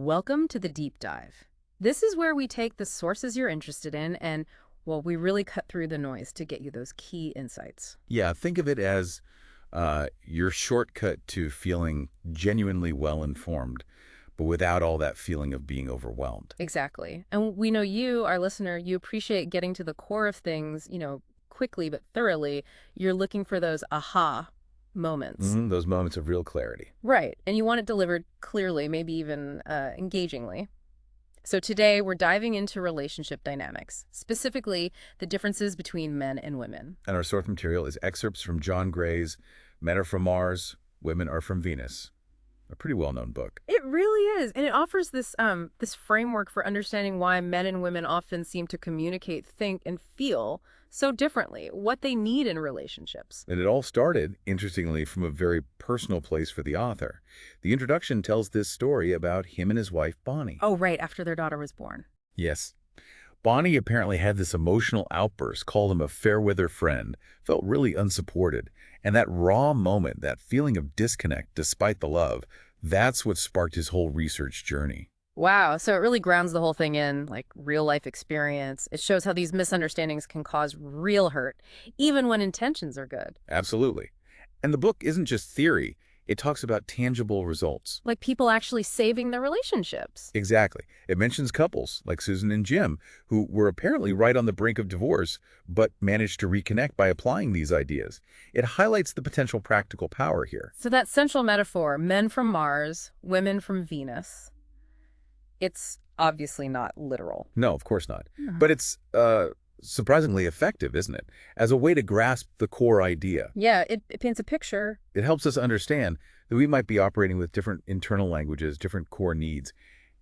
Welcome to the deep dive. This is where we take the sources you're interested in and, well, we really cut through the noise to get you those key insights. Yeah, think of it as your shortcut to feeling genuinely well-informed, but without all that feeling of being overwhelmed. Exactly. And we know you, our listener, you appreciate getting to the core of things, quickly but thoroughly. You're looking for those aha moments. Those moments of real clarity. Right. And you want it delivered clearly, maybe even engagingly. So today we're diving into relationship dynamics, specifically the differences between men and women. And our source material is excerpts from John Gray's Men Are From Mars, Women Are From Venus, a pretty well-known book. It really is. And it offers this framework for understanding why men and women often seem to communicate, think, and feel so differently, what they need in relationships. And it all started, interestingly, from a very personal place for the author. The introduction tells this story about him and his wife, Bonnie. Oh, right, after their daughter was born. Yes. Bonnie apparently had this emotional outburst, called him a fair-weather friend, felt really unsupported. And that raw moment, that feeling of disconnect despite the love, that's what sparked his whole research journey. Wow, so it really grounds the whole thing in, like, real-life experience. It shows how these misunderstandings can cause real hurt, even when intentions are good. Absolutely. And the book isn't just theory. It talks about tangible results. Like people actually saving their relationships. Exactly. It mentions couples like Susan and Jim, who were apparently right on the brink of divorce, but managed to reconnect by applying these ideas. It highlights the potential practical power here. So that central metaphor, men from Mars, women from Venus, it's obviously not literal. No, of course not. Yeah. But it's surprisingly effective, isn't it? As a way to grasp the core idea. Yeah, it paints a picture. It helps us understand that we might be operating with different internal languages, different core needs.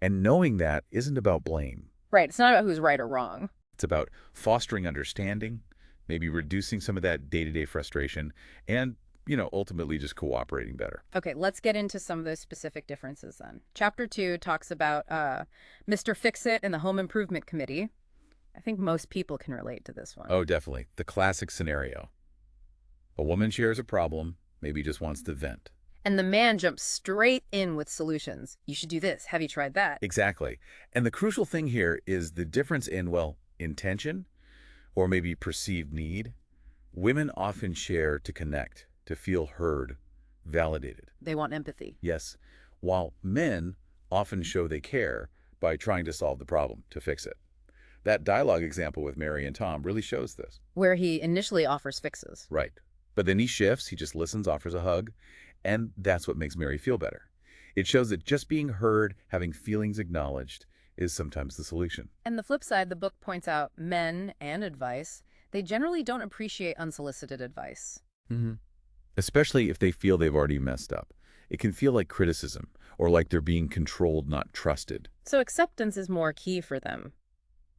And knowing that isn't about blame. Right, it's not about who's right or wrong. It's about fostering understanding, maybe reducing some of that day-to-day frustration, and, ultimately just cooperating better. Okay, let's get into some of those specific differences then. Chapter 2 talks about Mr. Fix-It and the Home Improvement Committee. I think most people can relate to this one. Oh, definitely. The classic scenario. A woman shares a problem, maybe just wants to vent. And the man jumps straight in with solutions. You should do this. Have you tried that? Exactly. And the crucial thing here is the difference in, well, intention or maybe perceived need. Women often share to connect, to feel heard, validated. They want empathy. Yes, while men often show they care by trying to solve the problem, to fix it. That dialogue example with Mary and Tom really shows this. Where he initially offers fixes. Right. But then he shifts, he just listens, offers a hug, and that's what makes Mary feel better. It shows that just being heard, having feelings acknowledged, is sometimes the solution. And the flip side, the book points out men and advice, they generally don't appreciate unsolicited advice. Especially if they feel they've already messed up. It can feel like criticism, or like they're being controlled, not trusted. So acceptance is more key for them,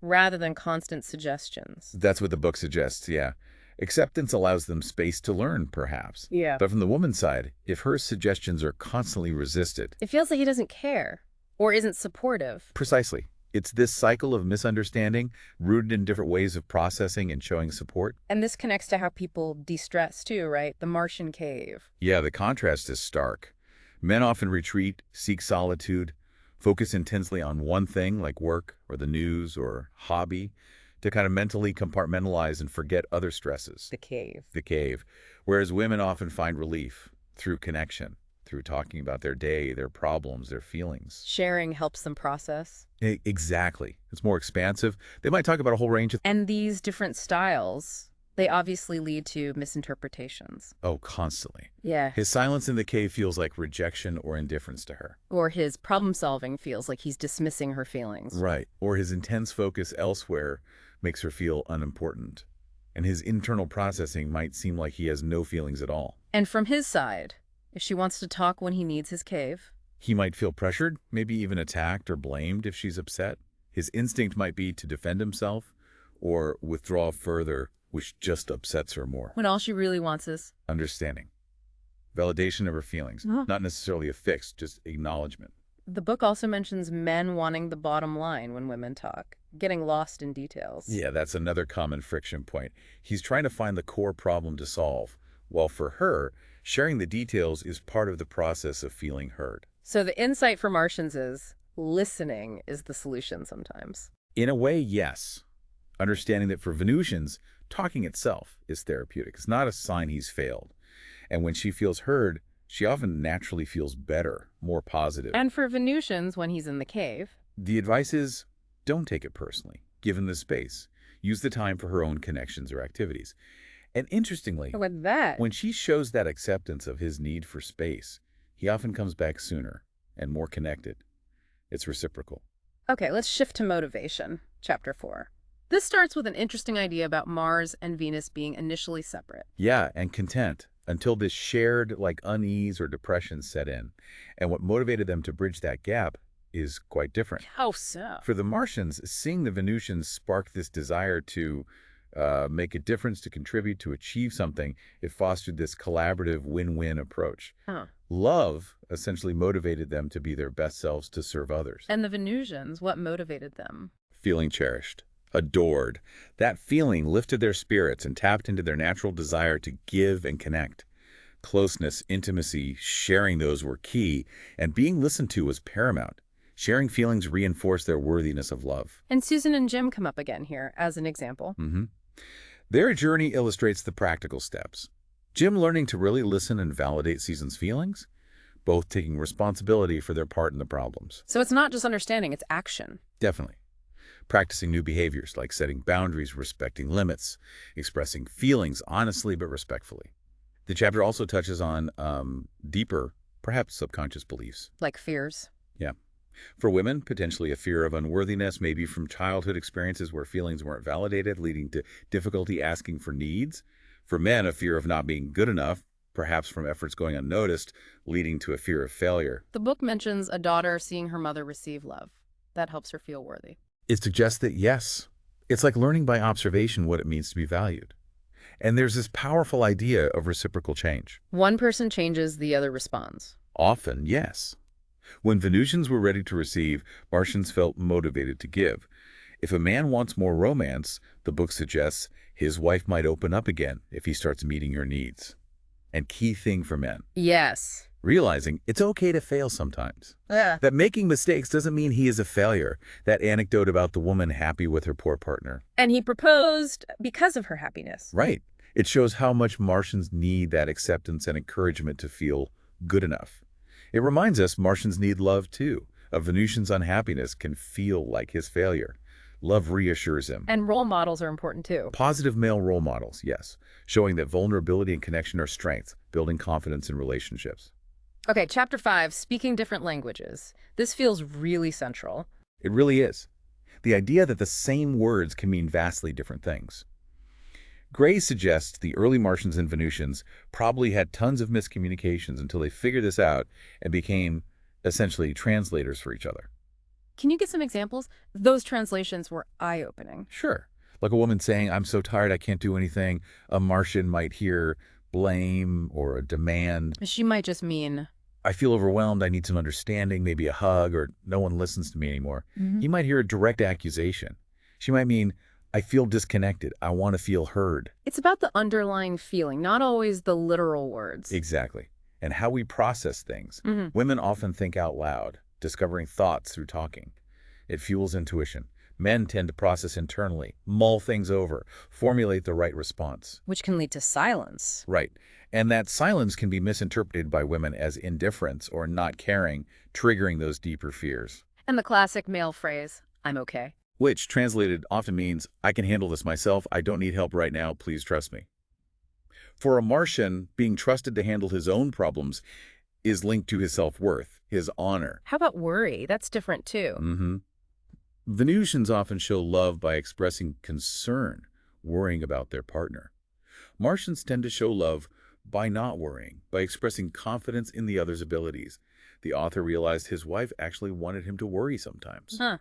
rather than constant suggestions. That's what the book suggests, yeah. Acceptance allows them space to learn, perhaps. Yeah. But from the woman's side, if her suggestions are constantly resisted... It feels like he doesn't care, or isn't supportive. Precisely. It's this cycle of misunderstanding, rooted in different ways of processing and showing support. And this connects to how people de-stress too, right? The Martian cave. Yeah, the contrast is stark. Men often retreat, seek solitude, focus intensely on one thing like work or the news or hobby to kind of mentally compartmentalize and forget other stresses. The cave. The cave. Whereas women often find relief through connection, through talking about their day, their problems, their feelings. Sharing helps them process. Exactly. It's more expansive. They might talk about a whole range of... And these different styles, they obviously lead to misinterpretations. Oh, constantly. Yeah. His silence in the cave feels like rejection or indifference to her. Or his problem-solving feels like he's dismissing her feelings. Right. Or his intense focus elsewhere makes her feel unimportant. And his internal processing might seem like he has no feelings at all. And from his side, if she wants to talk when he needs his cave, he might feel pressured, maybe even attacked or blamed if she's upset. His instinct might be to defend himself or withdraw further, which just upsets her more. when all she really wants is Understanding. Validation of her feelings. Not necessarily a fix, just acknowledgement. The book also mentions men wanting the bottom line when women talk, getting lost in details. Yeah, that's another common friction point. He's trying to find the core problem to solve, while for her, sharing the details is part of the process of feeling heard. So the insight for Martians is, listening is the solution sometimes. In a way, yes. Understanding that for Venusians, talking itself is therapeutic. It's not a sign he's failed. And when she feels heard, she often naturally feels better, more positive. And for Venusians, when he's in the cave. The advice is, don't take it personally. Give him the space. Use the time for her own connections or activities. And interestingly, With that. when she shows that acceptance of his need for space, he often comes back sooner and more connected. It's reciprocal. Okay, let's shift to motivation, chapter 4. This starts with an interesting idea about Mars and Venus being initially separate. Yeah, and content until this shared unease or depression set in. And what motivated them to bridge that gap is quite different. How so? For the Martians, seeing the Venusians spark this desire to make a difference, to contribute, to achieve something, it fostered this collaborative win-win approach. Huh. Love essentially motivated them to be their best selves, to serve others. And the Venusians, what motivated them? Feeling cherished, adored. That feeling lifted their spirits and tapped into their natural desire to give and connect. Closeness, intimacy, sharing those were key, and being listened to was paramount. Sharing feelings reinforced their worthiness of love. And Susan and Jim come up again here as an example. Their journey illustrates the practical steps. Jim learning to really listen and validate Susan's feelings, both taking responsibility for their part in the problems. So it's not just understanding, it's action. Definitely. Practicing new behaviors like setting boundaries, respecting limits, expressing feelings honestly but respectfully. The chapter also touches on deeper, perhaps subconscious beliefs. Like fears. Yeah. For women, potentially a fear of unworthiness, maybe from childhood experiences where feelings weren't validated, leading to difficulty asking for needs. For men, a fear of not being good enough, perhaps from efforts going unnoticed, leading to a fear of failure. The book mentions a daughter seeing her mother receive love. That helps her feel worthy. It suggests that, yes, it's like learning by observation what it means to be valued. And there's this powerful idea of reciprocal change. One person changes, the other responds. Often, yes. When Venusians were ready to receive, Martians felt motivated to give. If a man wants more romance, the book suggests his wife might open up again if he starts meeting your needs. And key thing for men, Yes. realizing it's okay to fail sometimes. That making mistakes doesn't mean he is a failure. That anecdote about the woman happy with her poor partner. And he proposed because of her happiness. Right. It shows how much Martians need that acceptance and encouragement to feel good enough. It reminds us Martians need love too. A Venusian's unhappiness can feel like his failure. Love reassures him. And role models are important too. Positive male role models, yes, showing that vulnerability and connection are strengths, building confidence in relationships. Okay, chapter 5, speaking different languages. This feels really central. It really is. The idea that the same words can mean vastly different things. Gray suggests the early Martians and Venusians probably had tons of miscommunications until they figured this out and became essentially translators for each other. Can you get some examples? Those translations were eye-opening. Sure. Like a woman saying, I'm so tired I can't do anything. A Martian might hear blame or a demand. She might just mean, I feel overwhelmed, I need some understanding, maybe a hug, or no one listens to me anymore. He might hear a direct accusation. She might mean, I feel disconnected, I want to feel heard. it's about the underlying feeling, not always the literal words. Exactly. And how we process things. Women often think out loud, discovering thoughts through talking. It fuels intuition. Men tend to process internally, mull things over, formulate the right response. Which can lead to silence. Right. And that silence can be misinterpreted by women as indifference or not caring, triggering those deeper fears. And the classic male phrase, I'm okay. Which, translated, often means, I can handle this myself, I don't need help right now, please trust me. For a Martian, being trusted to handle his own problems is linked to his self-worth, his honor. How about worry? That's different too. Venusians often show love by expressing concern, worrying about their partner. Martians tend to show love by not worrying, by expressing confidence in the other's abilities. The author realized his wife actually wanted him to worry sometimes. Huh.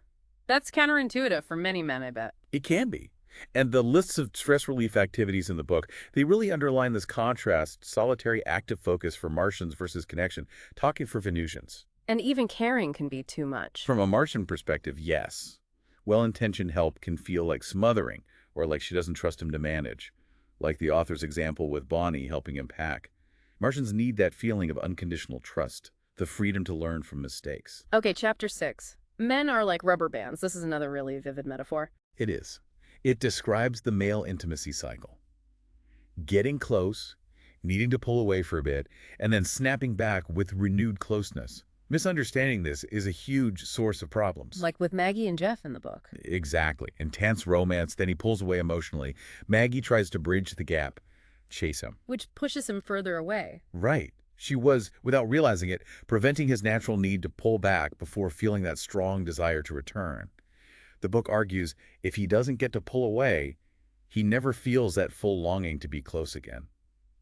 That's counterintuitive for many men, I bet. It can be. And the lists of stress relief activities in the book, they really underline this contrast, solitary active focus for Martians versus connection, talking for Venusians. And even caring can be too much. From a Martian perspective, yes. Well-intentioned help can feel like smothering, or like she doesn't trust him to manage. Like the author's example with Bonnie helping him pack. Martians need that feeling of unconditional trust, the freedom to learn from mistakes. Okay, chapter 6. Men are like rubber bands. This is another really vivid metaphor. It is. It describes the male intimacy cycle. Getting close, needing to pull away for a bit, and then snapping back with renewed closeness. Misunderstanding this is a huge source of problems. Like with Maggie and Jeff in the book. Exactly. Intense romance, then he pulls away emotionally. Maggie tries to bridge the gap, chase him. Which pushes him further away. Right. She was, without realizing it, preventing his natural need to pull back before feeling that strong desire to return. The book argues if he doesn't get to pull away, he never feels that full longing to be close again.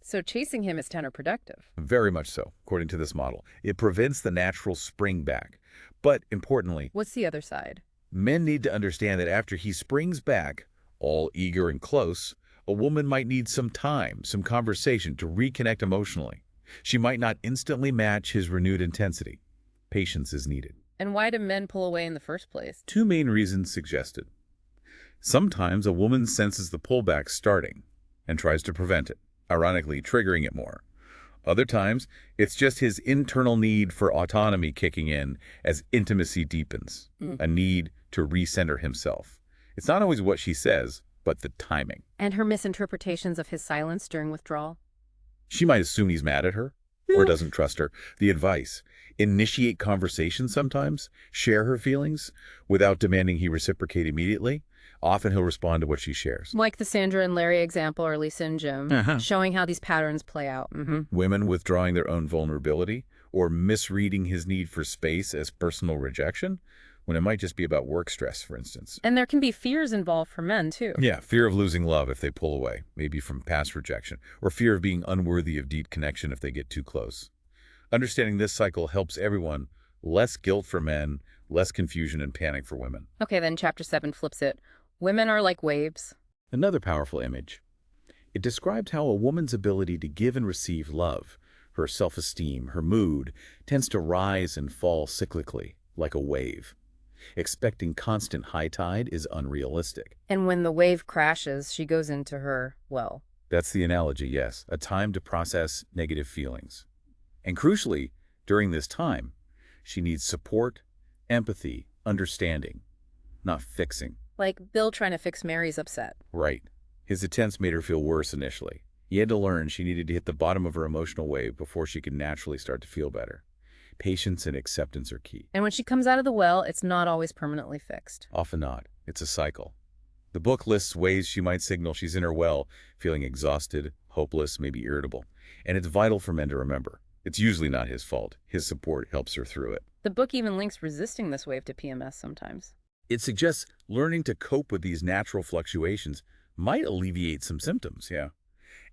So chasing him is counterproductive. Very much so, according to this model. It prevents the natural spring back. But importantly, What's the other side? men need to understand that after he springs back, all eager and close, a woman might need some time, some conversation to reconnect emotionally. She might not instantly match his renewed intensity. Patience is needed. And why do men pull away in the first place? Two main reasons suggested. Sometimes a woman senses the pullback starting and tries to prevent it, ironically triggering it more. Other times, it's just his internal need for autonomy kicking in as intimacy deepens, a need to recenter himself. It's not always what she says, but the timing. And her misinterpretations of his silence during withdrawal? She might assume he's mad at her or doesn't trust her. The advice: initiate conversation sometimes, share her feelings without demanding he reciprocate immediately. Often he'll respond to what she shares. Like the Sandra and Larry example, or Lisa and Jim, showing how these patterns play out. Women withdrawing their own vulnerability or misreading his need for space as personal rejection, when it might just be about work stress, for instance. And there can be fears involved for men, too. Yeah, fear of losing love if they pull away, maybe from past rejection, or fear of being unworthy of deep connection if they get too close. Understanding this cycle helps everyone. Less guilt for men, less confusion and panic for women. Okay, then chapter 7 flips it. Women are like waves. Another powerful image. It describes how a woman's ability to give and receive love, her self-esteem, her mood, tends to rise and fall cyclically, like a wave. Expecting constant high tide is unrealistic. And when the wave crashes, she goes into her, well. That's the analogy, yes, a time to process negative feelings. And crucially, during this time, she needs support, empathy, understanding, not fixing. Like Bill trying to fix Mary's upset. Right. His attempts made her feel worse initially. He had to learn she needed to hit the bottom of her emotional wave before she could naturally start to feel better. Patience and acceptance are key. And when she comes out of the well, it's not always permanently fixed. Often not. It's a cycle. The book lists ways she might signal she's in her well, feeling exhausted, hopeless, maybe irritable. And it's vital for men to remember. It's usually not his fault. His support helps her through it. The book even links resisting this wave to PMS sometimes. It suggests learning to cope with these natural fluctuations might alleviate some symptoms, yeah.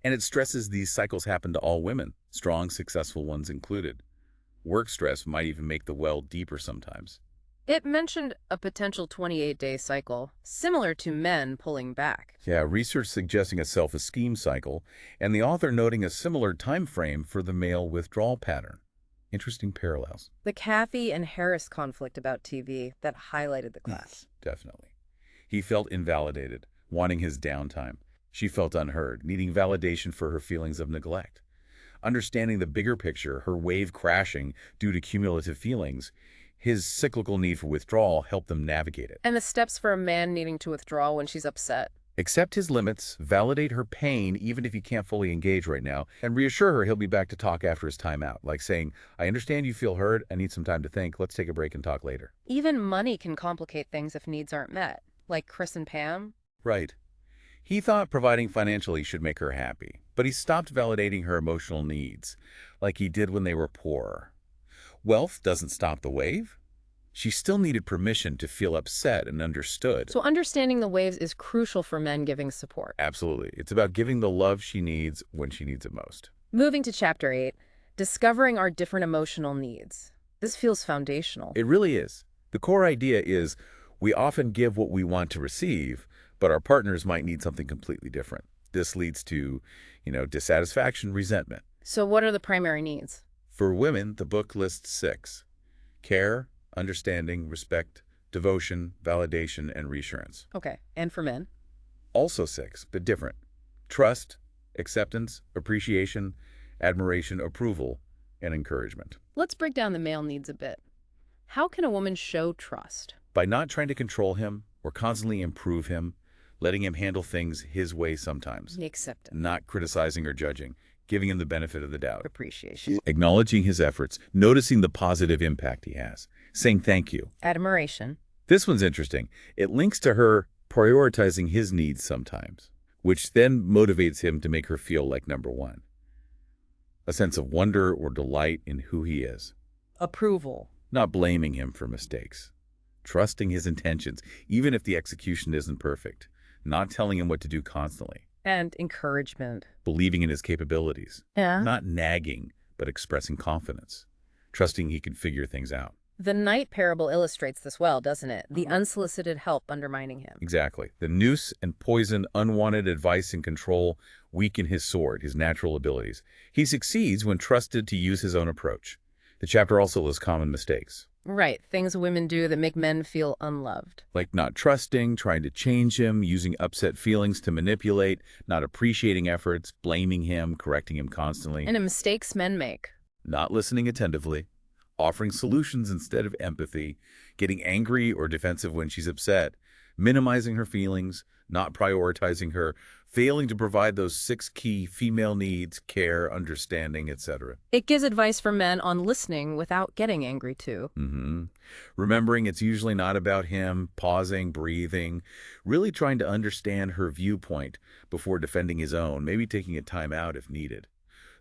And it stresses these cycles happen to all women, strong, successful ones included. Work stress might even make the well deeper sometimes. It mentioned a potential 28-day cycle, similar to men pulling back. Yeah, research suggesting a self-esteem cycle, and the author noting a similar time frame for the male withdrawal pattern. Interesting parallels. The Kathy and Harris conflict about TV that highlighted the clash. Definitely. He felt invalidated, wanting his downtime. She felt unheard, needing validation for her feelings of neglect. Understanding the bigger picture, her wave crashing due to cumulative feelings, his cyclical need for withdrawal helped them navigate it. And the steps for a man needing to withdraw when she's upset. Accept his limits, validate her pain even if you can't fully engage right now, and reassure her he'll be back to talk after his time out, like saying, I understand you feel hurt, I need some time to think, let's take a break and talk later. Even money can complicate things if needs aren't met, like Chris and Pam. Right. He thought providing financially should make her happy, but he stopped validating her emotional needs, like he did when they were poor. Wealth doesn't stop the wave. She still needed permission to feel upset and understood. So understanding the waves is crucial for men giving support. Absolutely. It's about giving the love she needs when she needs it most. Moving to chapter 8, discovering our different emotional needs. This feels foundational. It really is. The core idea is we often give what we want to receive, but our partners might need something completely different. This leads to, dissatisfaction, resentment. So what are the primary needs? For women, the book lists 6. Care, understanding, respect, devotion, validation, and reassurance. Okay, and for men? Also 6, but different. Trust, acceptance, appreciation, admiration, approval, and encouragement. Let's break down the male needs a bit. How can a woman show trust? By not trying to control him or constantly improve him, letting him handle things his way sometimes, The acceptance. not criticizing or judging, giving him the benefit of the doubt, Appreciation. acknowledging his efforts, noticing the positive impact he has, saying thank you. Admiration. This one's interesting. It links to her prioritizing his needs sometimes, which then motivates him to make her feel like number one. A sense of wonder or delight in who he is. Approval. Not blaming him for mistakes. Trusting his intentions, even if the execution isn't perfect. Not telling him what to do constantly. And encouragement. Believing in his capabilities. Yeah. Not nagging, but expressing confidence. Trusting he can figure things out. The knight parable illustrates this well, doesn't it? The unsolicited help undermining him. Exactly. The noose and poison, unwanted advice and control weaken his sword, his natural abilities. He succeeds when trusted to use his own approach. The chapter also lists common mistakes. Right. Things women do that make men feel unloved. Like not trusting, trying to change him, using upset feelings to manipulate, not appreciating efforts, blaming him, correcting him constantly. And the mistakes men make. Not listening attentively, offering solutions instead of empathy, getting angry or defensive when she's upset, minimizing her feelings, not prioritizing her, failing to provide those 6 key female needs, care, understanding, etc. It gives advice for men on listening without getting angry too. Remembering it's usually not about him, pausing, breathing, really trying to understand her viewpoint before defending his own, maybe taking a time out if needed.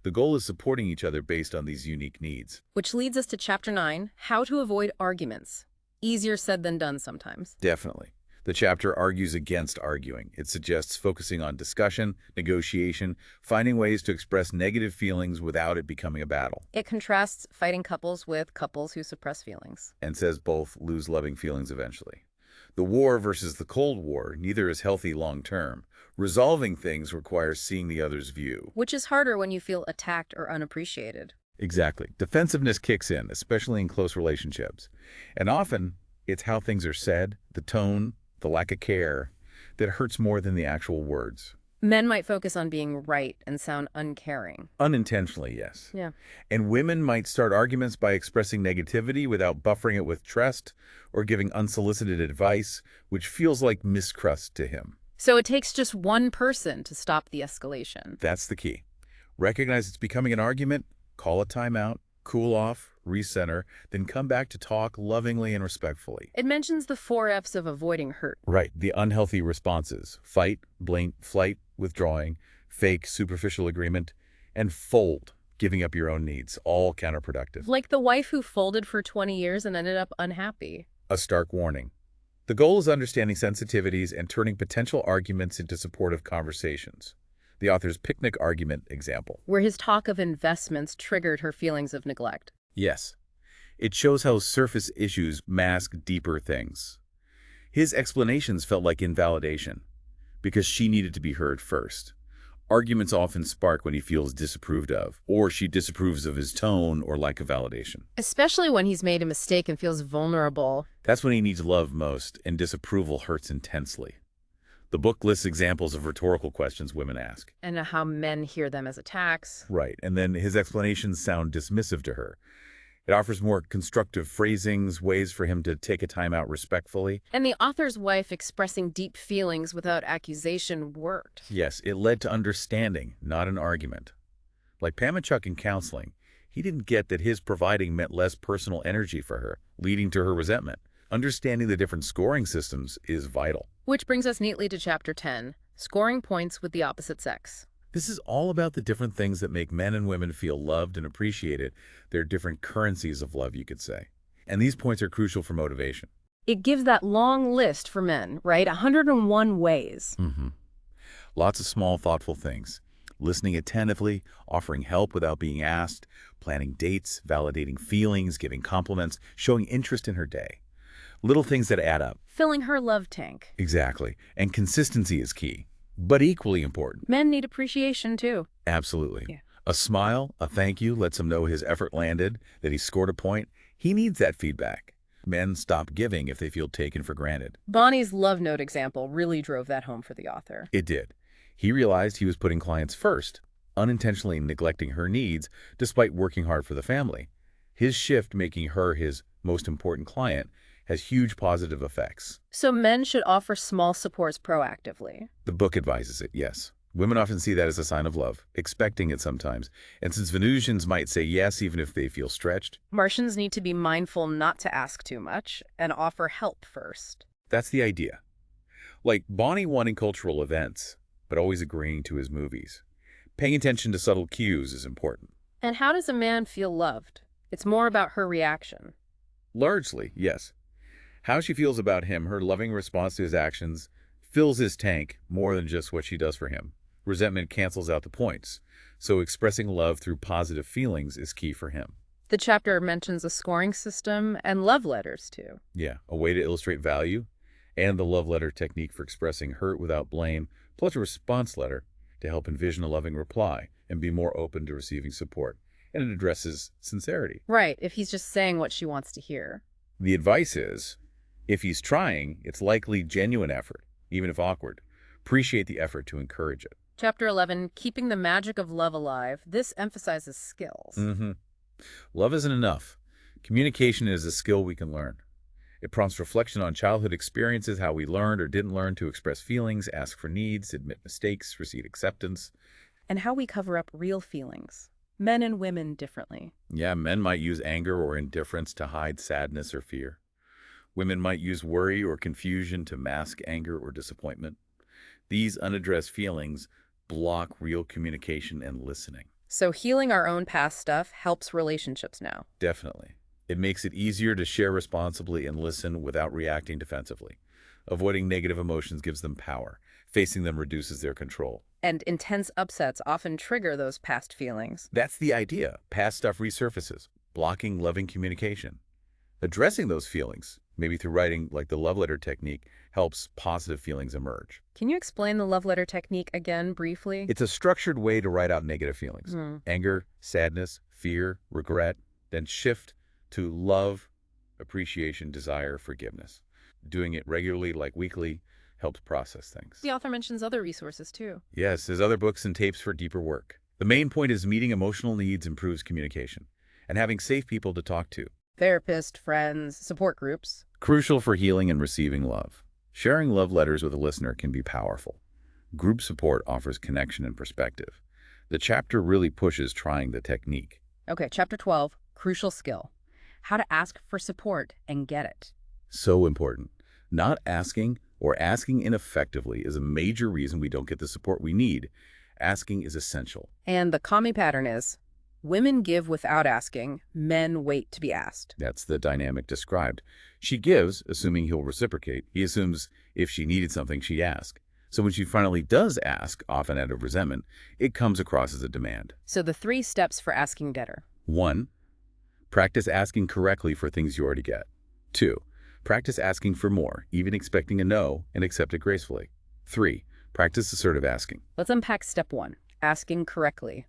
The goal is supporting each other based on these unique needs. Which leads us to Chapter 9, How to Avoid Arguments. Easier said than done sometimes. Definitely. The chapter argues against arguing. It suggests focusing on discussion, negotiation, finding ways to express negative feelings without it becoming a battle, It contrasts fighting couples with couples who suppress feelings. and says both lose loving feelings eventually. The war versus the Cold War, neither is healthy long-term. Resolving things requires seeing the other's view. Which is harder when you feel attacked or unappreciated. Exactly. Defensiveness kicks in, especially in close relationships. And often, it's how things are said, the tone, the lack of care, that hurts more than the actual words. Men might focus on being right and sound uncaring. Unintentionally, yes. Yeah. And women might start arguments by expressing negativity without buffering it with trust or giving unsolicited advice, which feels like mistrust to him. So it takes just one person to stop the escalation. That's the key. Recognize it's becoming an argument, call a timeout, cool off, recenter, then come back to talk lovingly and respectfully. It mentions the 4 F's of avoiding hurt. Right, the unhealthy responses: fight, blink, flight, withdrawing, fake, superficial agreement, and fold, giving up your own needs, all counterproductive. Like the wife who folded for 20 years and ended up unhappy. A stark warning. The goal is understanding sensitivities and turning potential arguments into supportive conversations. The author's picnic argument example. Where his talk of investments triggered her feelings of neglect. Yes. It shows how surface issues mask deeper things. His explanations felt like invalidation, because she needed to be heard first. Arguments often spark when he feels disapproved of, or she disapproves of his tone or lack of validation. Especially when he's made a mistake and feels vulnerable. That's when he needs love most, and disapproval hurts intensely. The book lists examples of rhetorical questions women ask. And how men hear them as attacks. Right, and then his explanations sound dismissive to her. It offers more constructive phrasings, ways for him to take a time out respectfully. And the author's wife expressing deep feelings without accusation worked. Yes, it led to understanding, not an argument. Like Pam and Chuck in counseling, he didn't get that his providing meant less personal energy for her, leading to her resentment. Understanding the different scoring systems is vital. Which brings us neatly to Chapter 10, Scoring Points with the Opposite Sex. This is all about the different things that make men and women feel loved and appreciated. They're different currencies of love, you could say. And these points are crucial for motivation. It gives that long list for men, right? 101 ways. Lots of small, thoughtful things. Listening attentively, offering help without being asked, planning dates, validating feelings, giving compliments, showing interest in her day. Little things that add up. Filling her love tank. Exactly. And consistency is key, but equally important. Men need appreciation too. Absolutely. Yeah. A smile, a thank you lets him know his effort landed, that he scored a point. He needs that feedback. Men stop giving if they feel taken for granted. Bonnie's love note example really drove that home for the author. It did. He realized he was putting clients first, unintentionally neglecting her needs despite working hard for the family. His shift making her his most important client has huge positive effects. So men should offer small supports proactively. The book advises it, yes. Women often see that as a sign of love, expecting it sometimes. And since Venusians might say yes even if they feel stretched, Martians need to be mindful not to ask too much and offer help first. that's the idea. Like Bonnie wanting cultural events, but always agreeing to his movies. Paying attention to subtle cues is important. And how does a man feel loved? It's more about her reaction. Largely, yes. How she feels about him, her loving response to his actions, fills his tank more than just what she does for him. Resentment cancels out the points, so expressing love through positive feelings is key for him. The chapter mentions a scoring system and love letters, too. Yeah, a way to illustrate value, and the love letter technique for expressing hurt without blame, plus a response letter to help envision a loving reply and be more open to receiving support. And it addresses sincerity. Right, if he's just saying what she wants to hear. The advice is, if he's trying, it's likely genuine effort, even if awkward. Appreciate the effort to encourage it. Chapter 11, Keeping the Magic of Love Alive. This emphasizes skills. Love isn't enough. Communication is a skill we can learn. It prompts reflection on childhood experiences, how we learned or didn't learn to express feelings, ask for needs, admit mistakes, receive acceptance. And how we cover up real feelings. Men and women differently. Yeah, men might use anger or indifference to hide sadness or fear. Women might use worry or confusion to mask anger or disappointment. These unaddressed feelings block real communication and listening. So healing our own past stuff helps relationships now. Definitely. It makes it easier to share responsibly and listen without reacting defensively. Avoiding negative emotions gives them power. Facing them reduces their control. And intense upsets often trigger those past feelings. That's the idea. Past stuff resurfaces, blocking loving communication. Addressing those feelings, maybe through writing like the love letter technique, helps positive feelings emerge. Can you explain the love letter technique again briefly? It's a structured way to write out negative feelings. Hmm. Anger, sadness, fear, regret, then shift to love, appreciation, desire, forgiveness. Doing it regularly, like weekly, helps process things. The author mentions other resources too. Yes, there's other books and tapes for deeper work. The main point is meeting emotional needs improves communication and having safe people to talk to. Therapist, friends, support groups. Crucial for healing and receiving love. Sharing love letters with a listener can be powerful. Group support offers connection and perspective. The chapter really pushes trying the technique. Okay, chapter 12, Crucial Skill. How to ask for support and get it. So important. Not asking or asking ineffectively is a major reason we don't get the support we need. Asking is essential. And the common pattern is, women give without asking, men wait to be asked. That's the dynamic described. She gives, assuming he'll reciprocate. He assumes if she needed something, she'd ask. So when she finally does ask, often out of resentment, it comes across as a demand. So the 3 steps for asking better. 1. Practice asking correctly for things you already get. 2. Practice asking for more, even expecting a no, and accept it gracefully. 3. Practice assertive asking. Let's unpack step 1, asking correctly.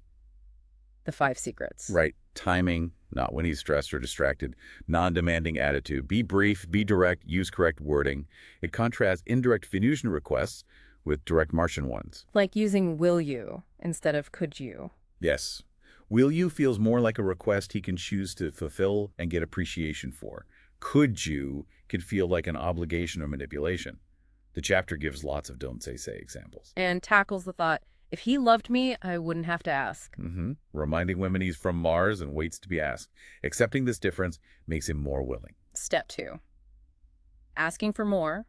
The 5 secrets. Right. Timing, not when he's stressed or distracted. Non-demanding attitude. Be brief, be direct, use correct wording. It contrasts indirect Venusian requests with direct Martian ones. Like using will you instead of could you. Yes. Will you feels more like a request he can choose to fulfill and get appreciation for. Could you could feel like an obligation or manipulation. The chapter gives lots of don't say examples. And tackles the thought, if he loved me, I wouldn't have to ask. Reminding women he's from Mars and waits to be asked. Accepting this difference makes him more willing. Step 2, asking for more,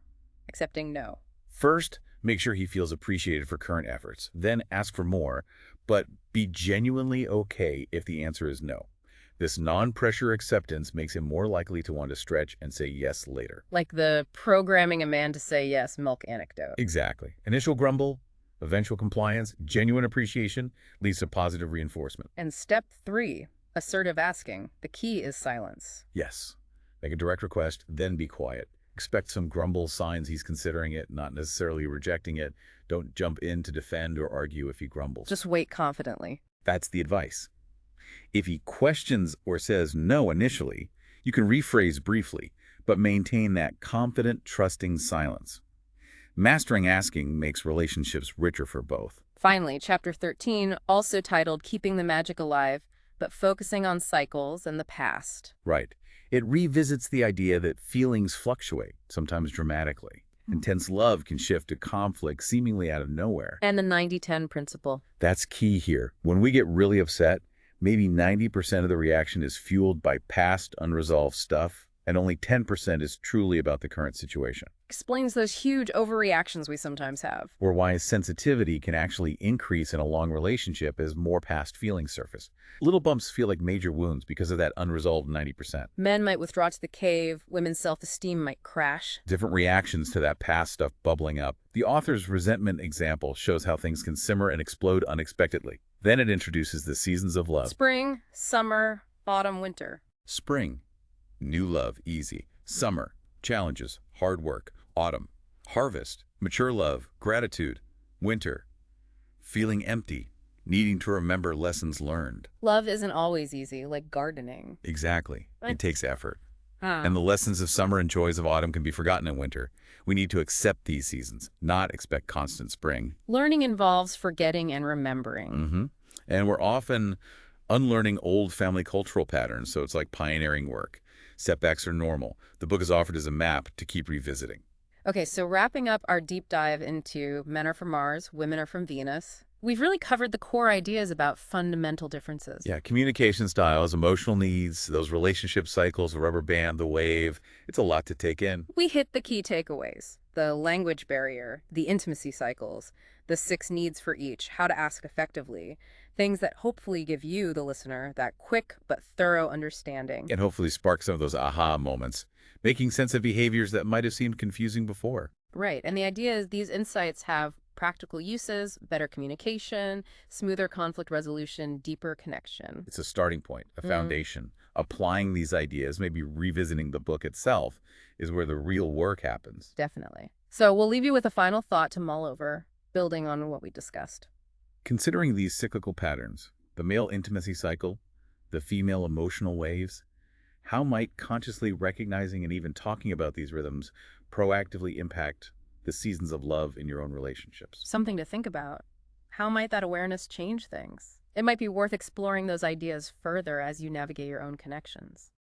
accepting no. First, make sure he feels appreciated for current efforts. Then ask for more, but be genuinely okay if the answer is no. This non-pressure acceptance makes him more likely to want to stretch and say yes later. Like the programming a man to say yes milk anecdote. Exactly. Initial grumble, eventual compliance, genuine appreciation leads to positive reinforcement. And step 3, assertive asking. The key is silence. Yes. Make a direct request, then be quiet. Expect some grumble signs he's considering it, not necessarily rejecting it. Don't jump in to defend or argue if he grumbles. Just wait confidently. That's the advice. If he questions or says no initially, you can rephrase briefly, but maintain that confident, trusting silence. Mastering asking makes relationships richer for both. Finally, chapter 13, also titled Keeping the Magic Alive, but focusing on cycles and the past. Right. It revisits the idea that feelings fluctuate, sometimes dramatically. Intense love can shift to conflict seemingly out of nowhere. And the 90-10 principle. That's key here. When we get really upset, maybe 90% of the reaction is fueled by past unresolved stuff, and only 10% is truly about the current situation. Explains those huge overreactions we sometimes have. Or why sensitivity can actually increase in a long relationship as more past feelings surface. Little bumps feel like major wounds because of that unresolved 90%. Men might withdraw to the cave, women's self-esteem might crash. Different reactions to that past stuff bubbling up. The author's resentment example shows how things can simmer and explode unexpectedly. Then it introduces the seasons of love. Spring, summer, autumn, winter. Spring, new love, easy. Summer, challenges, hard work. Autumn, harvest, mature love, gratitude. Winter, feeling empty, needing to remember lessons learned. Love isn't always easy, like gardening. Exactly. It takes effort. Huh. And the lessons of summer and joys of autumn can be forgotten in winter. We need to accept these seasons, not expect constant spring. Learning involves forgetting and remembering. And we're often unlearning old family cultural patterns, so it's like pioneering work. Setbacks are normal. The book is offered as a map to keep revisiting. Okay, so wrapping up our deep dive into men are from Mars, women are from Venus, we've really covered the core ideas about fundamental differences. Yeah, communication styles, emotional needs, those relationship cycles, the rubber band, the wave. It's a lot to take in. We hit the key takeaways: the language barrier, the intimacy cycles, the 6 needs for each, how to ask effectively, things that hopefully give you, the listener, that quick but thorough understanding. And hopefully spark some of those aha moments, making sense of behaviors that might have seemed confusing before. Right, and the idea is these insights have practical uses, better communication, smoother conflict resolution, deeper connection. It's a starting point, a foundation. Applying these ideas, maybe revisiting the book itself, is where the real work happens. Definitely. So we'll leave you with a final thought to mull over, building on what we discussed. Considering these cyclical patterns, the male intimacy cycle, the female emotional waves, how might consciously recognizing and even talking about these rhythms proactively impact the seasons of love in your own relationships? Something to think about. How might that awareness change things? It might be worth exploring those ideas further as you navigate your own connections.